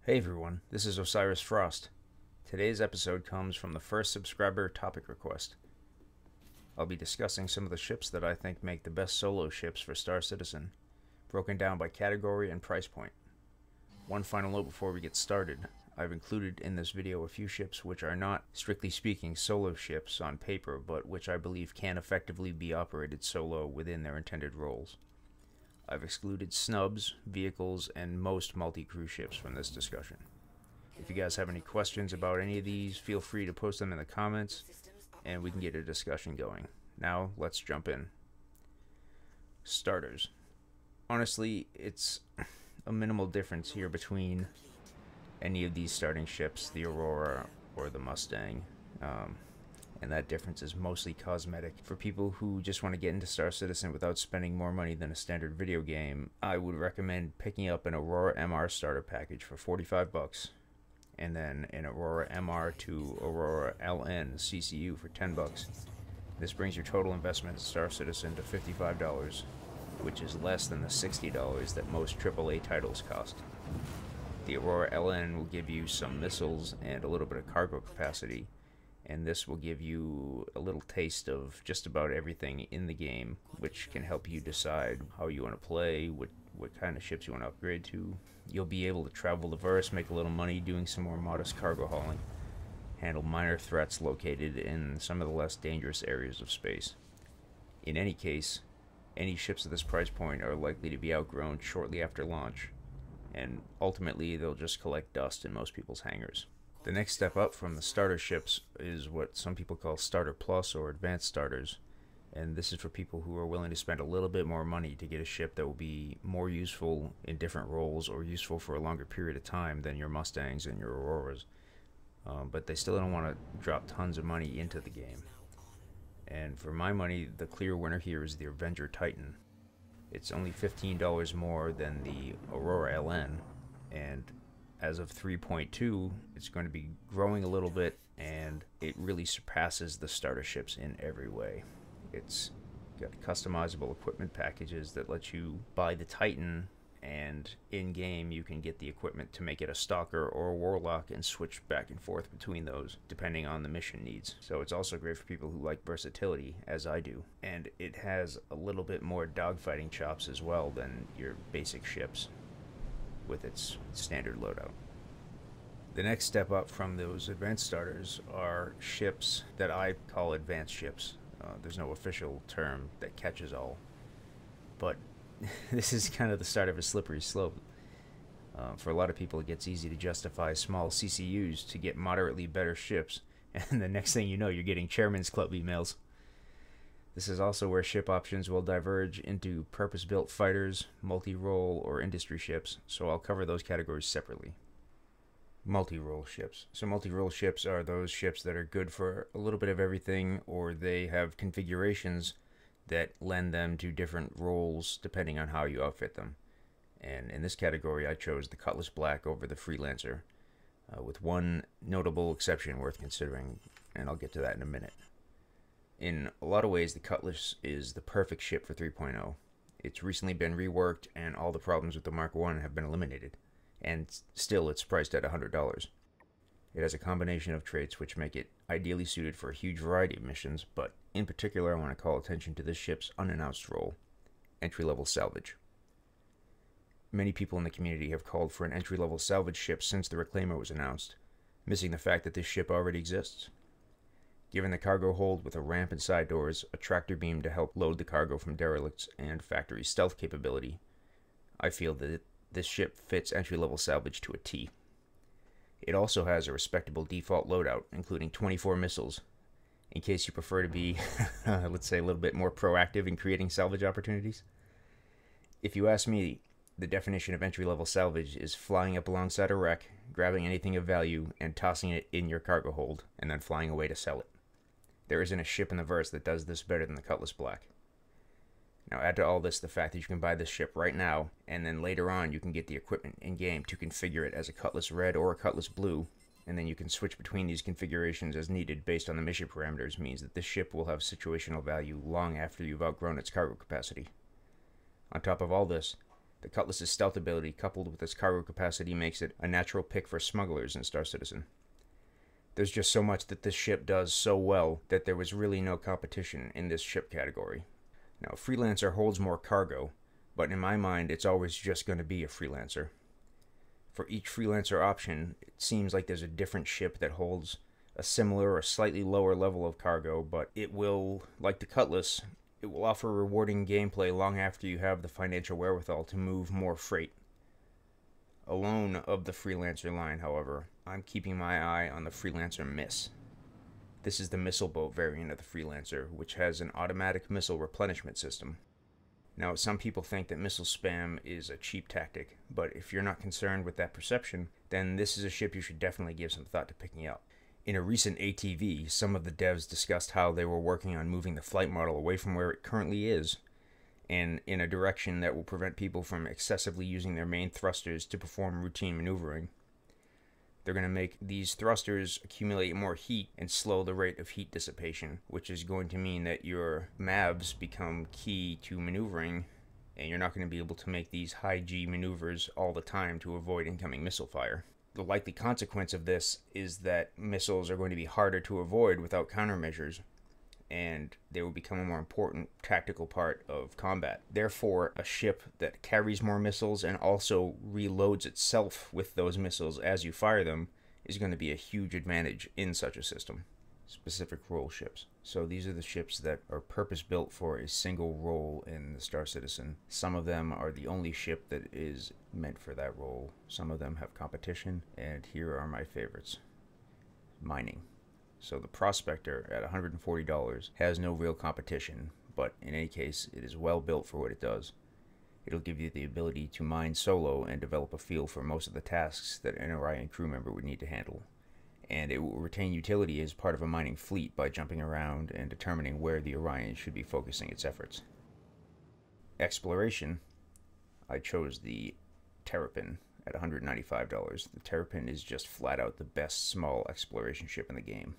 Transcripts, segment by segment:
Hey everyone, this is Osiris Frost. Today's episode comes from the first subscriber topic request. I'll be discussing some of the ships that I think make the best solo ships for Star Citizen, broken down by category and price point. One final note before we get started. I've included in this video a few ships which are not, strictly speaking, solo ships on paper, but which I believe can effectively be operated solo within their intended roles. I've excluded snubs, vehicles, and most multi-crew ships from this discussion. If you guys have any questions about any of these, feel free to post them in the comments, and we can get a discussion going. Now, let's jump in. Starters. Honestly, it's a minimal difference here between any of these starting ships, the Aurora or the Mustang. And that difference is mostly cosmetic. For people who just want to get into Star Citizen without spending more money than a standard video game, I would recommend picking up an Aurora MR starter package for $45, and then an Aurora MR to Aurora LN CCU for $10. This brings your total investment in Star Citizen to $55, which is less than the $60 that most AAA titles cost. The Aurora LN will give you some missiles and a little bit of cargo capacity, and this will give you a little taste of just about everything in the game, which can help you decide how you want to play, what kind of ships you want to upgrade to. You'll be able to travel the verse, make a little money doing some more modest cargo hauling, handle minor threats located in some of the less dangerous areas of space. In any case, any ships at this price point are likely to be outgrown shortly after launch, and ultimately they'll just collect dust in most people's hangars. The next step up from the starter ships is what some people call Starter Plus or Advanced Starters, and this is for people who are willing to spend a little bit more money to get a ship that will be more useful in different roles or useful for a longer period of time than your Mustangs and your Auroras, but they still don't want to drop tons of money into the game. And for my money, the clear winner here is the Avenger Titan. It's only $15 more than the Aurora LN, and as of 3.2, it's going to be growing a little bit, and it really surpasses the starter ships in every way. It's got customizable equipment packages that let you buy the Titan, and in-game you can get the equipment to make it a Stalker or a Warlock and switch back and forth between those, depending on the mission needs. So it's also great for people who like versatility, as I do. And it has a little bit more dogfighting chops as well than your basic ships, with its standard loadout. The next step up from those advanced starters are ships that I call advanced ships. There's no official term that catches all, but this is kind of the start of a slippery slope. For a lot of people, it gets easy to justify small CCUs to get moderately better ships, and the next thing you know, you're getting Chairman's Club emails. This is also where ship options will diverge into purpose-built fighters, multi-role, or industry ships, so I'll cover those categories separately. Multi-role ships. So multi-role ships are those ships that are good for a little bit of everything, or they have configurations that lend them to different roles depending on how you outfit them. And in this category, I chose the Cutlass Black over the Freelancer, with one notable exception worth considering, and I'll get to that in a minute. In a lot of ways, the Cutlass is the perfect ship for 3.0. It's recently been reworked, and all the problems with the Mark I have been eliminated, and still it's priced at $100. It has a combination of traits which make it ideally suited for a huge variety of missions, but in particular I want to call attention to this ship's unannounced role, entry-level salvage. Many people in the community have called for an entry-level salvage ship since the Reclaimer was announced, missing the fact that this ship already exists. Given the cargo hold with a ramp and side doors, a tractor beam to help load the cargo from derelicts, and factory stealth capability, I feel that this ship fits entry-level salvage to a T. It also has a respectable default loadout, including 24 missiles, in case you prefer to be, let's say, a little bit more proactive in creating salvage opportunities. If you ask me, the definition of entry-level salvage is flying up alongside a wreck, grabbing anything of value, and tossing it in your cargo hold, and then flying away to sell it. There isn't a ship in the verse that does this better than the Cutlass Black. Now add to all this the fact that you can buy this ship right now, and then later on you can get the equipment in-game to configure it as a Cutlass Red or a Cutlass Blue, and then you can switch between these configurations as needed based on the mission parameters, means that this ship will have situational value long after you've outgrown its cargo capacity. On top of all this, The Cutlass's stealth ability, coupled with its cargo capacity, makes it a natural pick for smugglers in Star Citizen. There's just so much that this ship does so well that there was really no competition in this ship category. Now, Freelancer holds more cargo, but in my mind, it's always just going to be a Freelancer. For each Freelancer option, it seems like there's a different ship that holds a similar or slightly lower level of cargo, but it will, like the Cutlass, it will offer rewarding gameplay long after you have the financial wherewithal to move more freight. Alone of the Freelancer line, however, I'm keeping my eye on the Freelancer Miss. This is the missile boat variant of the Freelancer, which has an automatic missile replenishment system. Now, some people think that missile spam is a cheap tactic, but if you're not concerned with that perception, then this is a ship you should definitely give some thought to picking up. In a recent ATV, some of the devs discussed how they were working on moving the flight model away from where it currently is, and in a direction that will prevent people from excessively using their main thrusters to perform routine maneuvering. They're going to make these thrusters accumulate more heat and slow the rate of heat dissipation, which is going to mean that your MAVs become key to maneuvering, and you're not going to be able to make these high G maneuvers all the time to avoid incoming missile fire. The likely consequence of this is that missiles are going to be harder to avoid without countermeasures, and they will become a more important tactical part of combat. Therefore, a ship that carries more missiles and also reloads itself with those missiles as you fire them is going to be a huge advantage in such a system. Specific role ships. So these are the ships that are purpose-built for a single role in the Star Citizen. Some of them are the only ship that is meant for that role. Some of them have competition, and here are my favorites. Mining. So the Prospector at $140 has no real competition, but in any case, it is well built for what it does. It'll give you the ability to mine solo and develop a feel for most of the tasks that an Orion crew member would need to handle. And it will retain utility as part of a mining fleet by jumping around and determining where the Orion should be focusing its efforts. Exploration, I chose the Terrapin at $195. The Terrapin is just flat out the best small exploration ship in the game.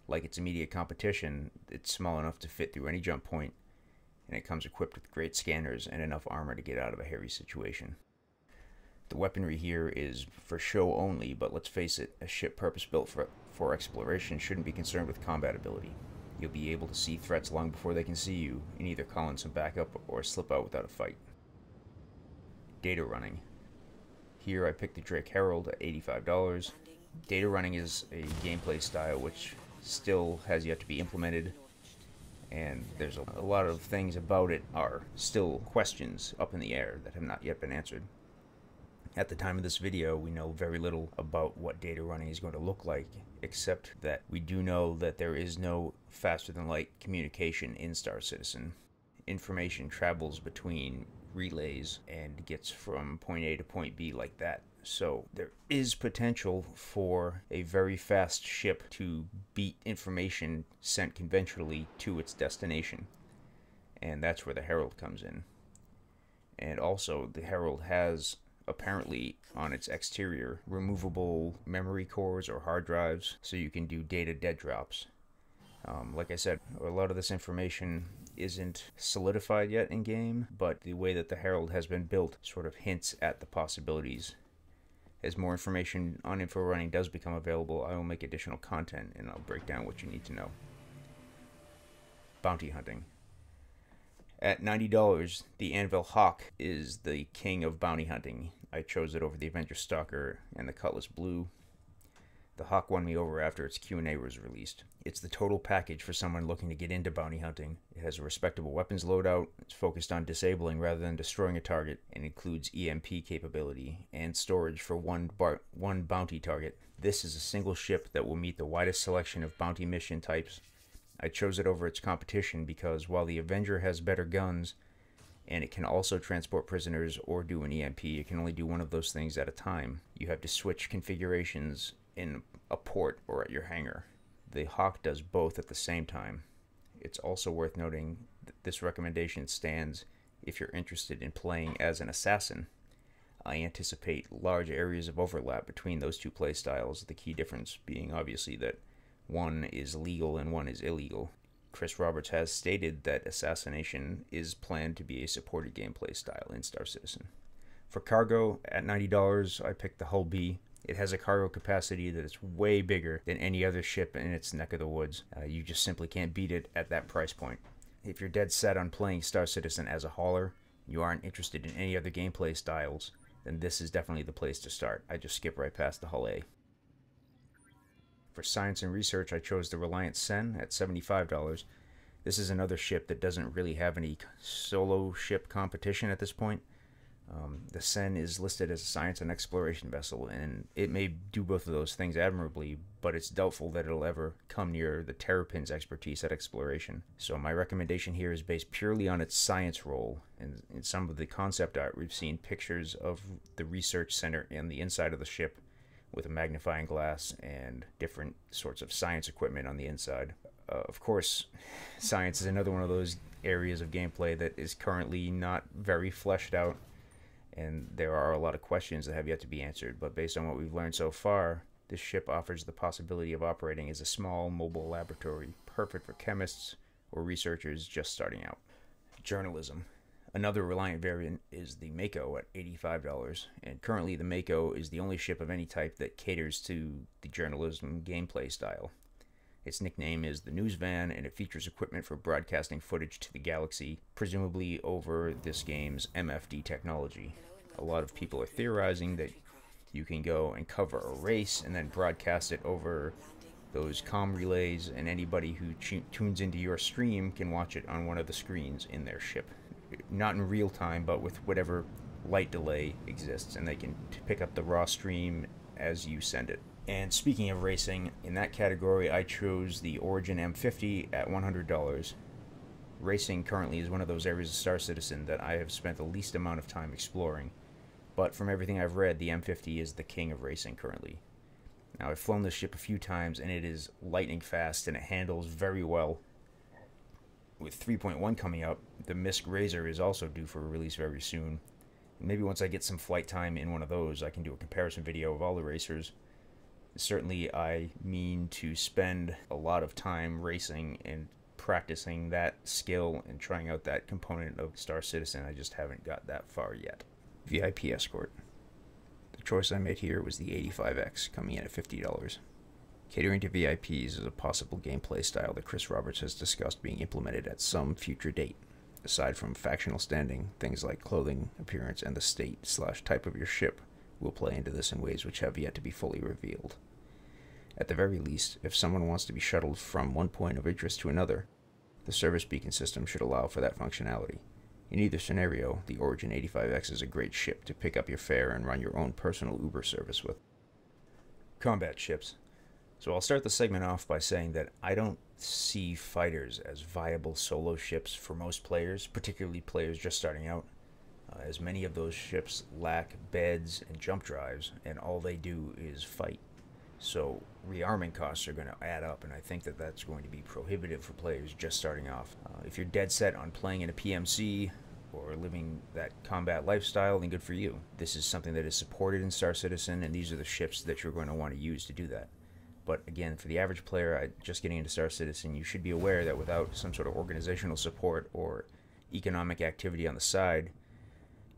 Like its immediate competition, it's small enough to fit through any jump point, and it comes equipped with great scanners and enough armor to get out of a hairy situation. The weaponry here is for show only, but let's face it, a ship purpose-built for exploration shouldn't be concerned with combat ability. You'll be able to see threats long before they can see you, and either call in some backup or slip out without a fight. Data running. Here I picked the Drake Herald at $85. Data running is a gameplay style which still has yet to be implemented, and there's a lot of things about it are still questions up in the air that have not yet been answered. At the time of this video, we know very little about what data running is going to look like, except that we do know that there is no faster-than-light communication in Star Citizen. Information travels between relays and gets from point A to point B like that. So there is potential for a very fast ship to beat information sent conventionally to its destination. And that's where the Herald comes in. And also, the Herald has apparently on its exterior removable memory cores or hard drives, so you can do data dead drops. Like I said, a lot of this information isn't solidified yet in game, but the way that the Herald has been built sort of hints at the possibilities. As more information on info running does become available, I will make additional content and I'll break down what you need to know. Bounty hunting. At $90, the Anvil Hawk is the king of bounty hunting. I chose it over the Avenger Stalker and the Cutlass Blue. The Hawk won me over after its Q&A was released. It's the total package for someone looking to get into bounty hunting. It has a respectable weapons loadout, it's focused on disabling rather than destroying a target, and includes EMP capability and storage for one bounty target. This is a single ship that will meet the widest selection of bounty mission types. I chose it over its competition because while the Avenger has better guns, and it can also transport prisoners or do an EMP, it can only do one of those things at a time. You have to switch configurations in a port or at your hangar. The Hawk does both at the same time. It's also worth noting that this recommendation stands if you're interested in playing as an assassin. I anticipate large areas of overlap between those two playstyles, the key difference being obviously that one is legal and one is illegal. Chris Roberts has stated that assassination is planned to be a supported gameplay style in Star Citizen. For cargo, at $90, I picked the Hull B. It has a cargo capacity that is way bigger than any other ship in its neck of the woods. You just simply can't beat it at that price point. If you're dead set on playing Star Citizen as a hauler, you aren't interested in any other gameplay styles, then this is definitely the place to start. I just skip right past the Hull A. For science and research, I chose the Reliant Sen at $75. This is another ship that doesn't really have any solo ship competition at this point. The Sen is listed as a science and exploration vessel, and it may do both of those things admirably, but it's doubtful that it'll ever come near the Terrapin's expertise at exploration. So my recommendation here is based purely on its science role, and in some of the concept art we've seen pictures of the research center and the inside of the ship with a magnifying glass and different sorts of science equipment on the inside. Of course, science is another one of those areas of gameplay that is currently not very fleshed out, and there are a lot of questions that have yet to be answered, but based on what we've learned so far, this ship offers the possibility of operating as a small mobile laboratory, perfect for chemists or researchers just starting out. Journalism. Another Reliant variant is the Mako at $85, and currently the Mako is the only ship of any type that caters to the journalism gameplay style. Its nickname is the News Van, and it features equipment for broadcasting footage to the galaxy, presumably over this game's MFD technology. A lot of people are theorizing that you can go and cover a race and then broadcast it over those comm relays, and anybody who tunes into your stream can watch it on one of the screens in their ship. Not in real time, but with whatever light delay exists, and they can pick up the raw stream as you send it. And speaking of racing, in that category I chose the Origin M50 at $100. Racing currently is one of those areas of Star Citizen that I have spent the least amount of time exploring, but from everything I've read, the M50 is the king of racing currently. Now, I've flown this ship a few times, and it is lightning fast, and it handles very well. With 3.1 coming up, the MISC Razor is also due for a release very soon. And maybe once I get some flight time in one of those, I can do a comparison video of all the racers. Certainly, I mean to spend a lot of time racing and practicing that skill and trying out that component of Star Citizen. I just haven't got that far yet. VIP Escort. The choice I made here was the 85X, coming in at $50. Catering to VIPs is a possible gameplay style that Chris Roberts has discussed being implemented at some future date. Aside from factional standing, things like clothing, appearance, and the state/type of your ship will play into this in ways which have yet to be fully revealed. At the very least, if someone wants to be shuttled from one point of interest to another, the service beacon system should allow for that functionality. In either scenario, the Origin 85X is a great ship to pick up your fare and run your own personal Uber service with. Combat ships. So I'll start the segment off by saying that I don't see fighters as viable solo ships for most players, particularly players just starting out, as many of those ships lack beds and jump drives, and all they do is fight. So rearming costs are going to add up, and I think that that's going to be prohibitive for players just starting off. If you're dead set on playing in a PMC or living that combat lifestyle, then good for you. This is something that is supported in Star Citizen, and these are the ships that you're going to want to use to do that. But again, for the average player just getting into Star Citizen, you should be aware that without some sort of organizational support or economic activity on the side,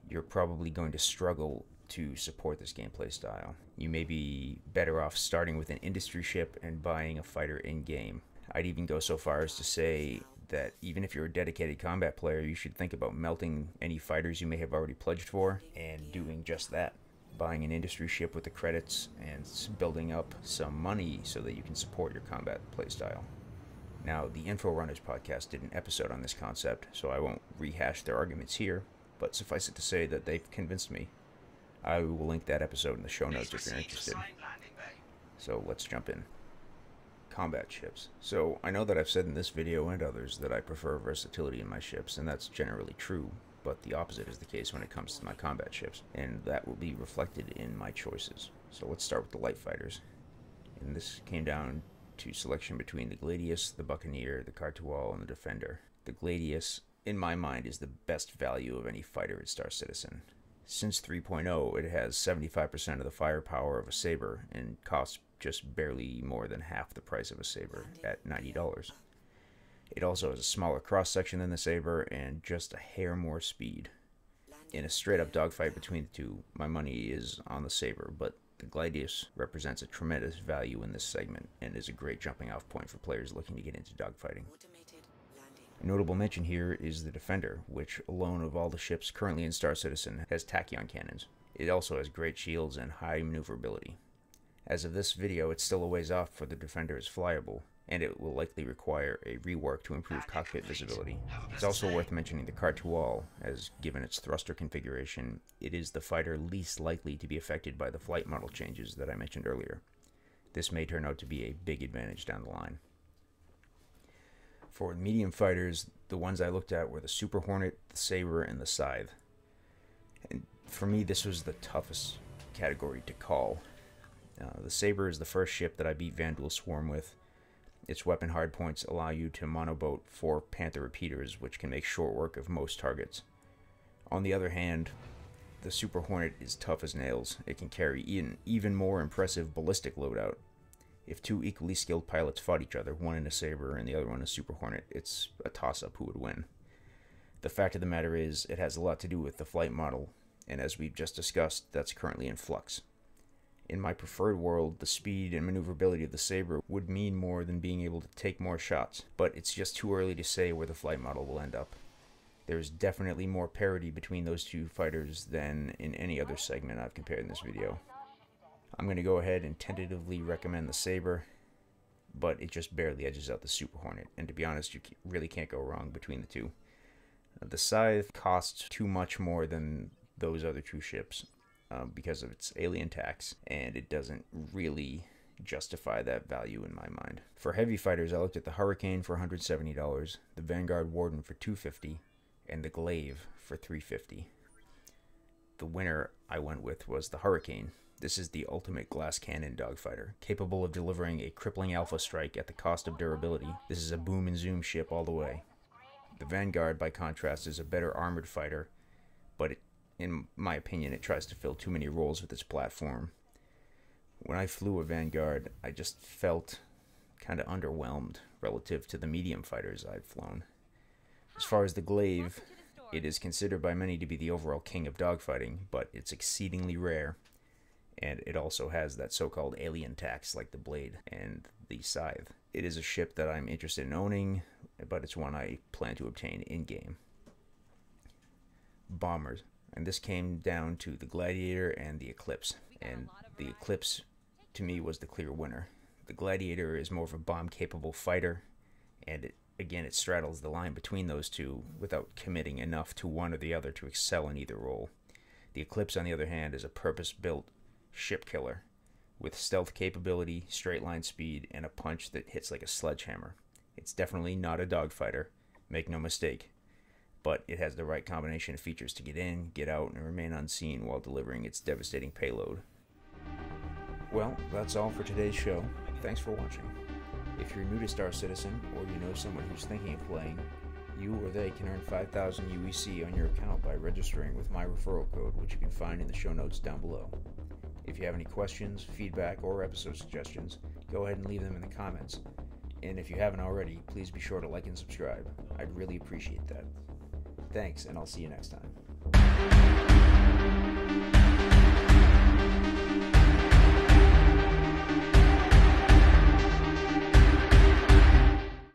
you're probably going to struggle to support this gameplay style. You may be better off starting with an industry ship and buying a fighter in-game. I'd even go so far as to say that even if you're a dedicated combat player, you should think about melting any fighters you may have already pledged for and doing just that. Buying an industry ship with the credits and building up some money so that you can support your combat playstyle. Now, the Info Runners podcast did an episode on this concept, so I won't rehash their arguments here, but suffice it to say that they've convinced me. I will link that episode in the show notes if you're interested. So let's jump in. Combat ships. So I know that I've said in this video and others that I prefer versatility in my ships, and that's generally true, but the opposite is the case when it comes to my combat ships, and that will be reflected in my choices. So let's start with the light fighters. And this came down to selection between the Gladius, the Buccaneer, the Cartual, and the Defender. The Gladius, in my mind, is the best value of any fighter in Star Citizen. Since 3.0, it has 75% of the firepower of a Saber and costs just barely more than half the price of a Saber at $90. It also has a smaller cross-section than the Saber and just a hair more speed. In a straight-up dogfight between the two, my money is on the Saber, but the Gladius represents a tremendous value in this segment and is a great jumping-off point for players looking to get into dogfighting. A notable mention here is the Defender, which alone of all the ships currently in Star Citizen has tachyon cannons. It also has great shields and high maneuverability. As of this video, it's still a ways off for the Defender is flyable, and it will likely require a rework to improve cockpit visibility. It's also worth mentioning the Cartual, as given its thruster configuration, it is the fighter least likely to be affected by the flight model changes that I mentioned earlier. This may turn out to be a big advantage down the line. For medium fighters, the ones I looked at were the Super Hornet, the Saber, and the Scythe. And for me, this was the toughest category to call. The Saber is the first ship that I beat Vanduul Swarm with. Its weapon hardpoints allow you to monoboat 4 Panther repeaters, which can make short work of most targets. On the other hand, the Super Hornet is tough as nails. It can carry an even more impressive ballistic loadout. If two equally skilled pilots fought each other, one in a Saber and the other one a Super Hornet, it's a toss-up who would win. The fact of the matter is, it has a lot to do with the flight model, and as we've just discussed, that's currently in flux. In my preferred world, the speed and maneuverability of the Saber would mean more than being able to take more shots, but it's just too early to say where the flight model will end up. There's definitely more parity between those two fighters than in any other segment I've compared in this video. I'm going to go ahead and tentatively recommend the Saber, but it just barely edges out the Super Hornet, and to be honest, you really can't go wrong between the two. The Scythe costs too much more than those other two ships because of its alien tax, and it doesn't really justify that value in my mind. For heavy fighters, I looked at the Hurricane for $170, the Vanguard Warden for $250, and the Glaive for $350. The winner I went with was the Hurricane. This is the ultimate glass cannon dogfighter, capable of delivering a crippling alpha strike at the cost of durability. This is a boom and zoom ship all the way. The Vanguard, by contrast, is a better armored fighter, but in my opinion, it tries to fill too many roles with its platform. When I flew a Vanguard, I just felt kind of underwhelmed relative to the medium fighters I've flown. As far as the Glaive, it is considered by many to be the overall king of dogfighting, but it's exceedingly rare. And it also has that so-called alien tax like the Blade and the Scythe. It is a ship that I'm interested in owning, but it's one I plan to obtain in-game. Bombers. And this came down to the Gladiator and the Eclipse. And the Eclipse, to me, was the clear winner. The Gladiator is more of a bomb-capable fighter, and it straddles the line between those two without committing enough to one or the other to excel in either role. The Eclipse, on the other hand, is a purpose-built ship killer with stealth capability, straight line speed, and a punch that hits like a sledgehammer. It's definitely not a dogfighter, make no mistake, but it has the right combination of features to get in, get out, and remain unseen while delivering its devastating payload. Well, that's all for today's show. Thanks for watching. If you're new to Star Citizen, or you know someone who's thinking of playing, you or they can earn 5,000 UEC on your account by registering with my referral code, which you can find in the show notes down below. If you have any questions, feedback, or episode suggestions, go ahead and leave them in the comments. And if you haven't already, please be sure to like and subscribe. I'd really appreciate that. Thanks, and I'll see you next time.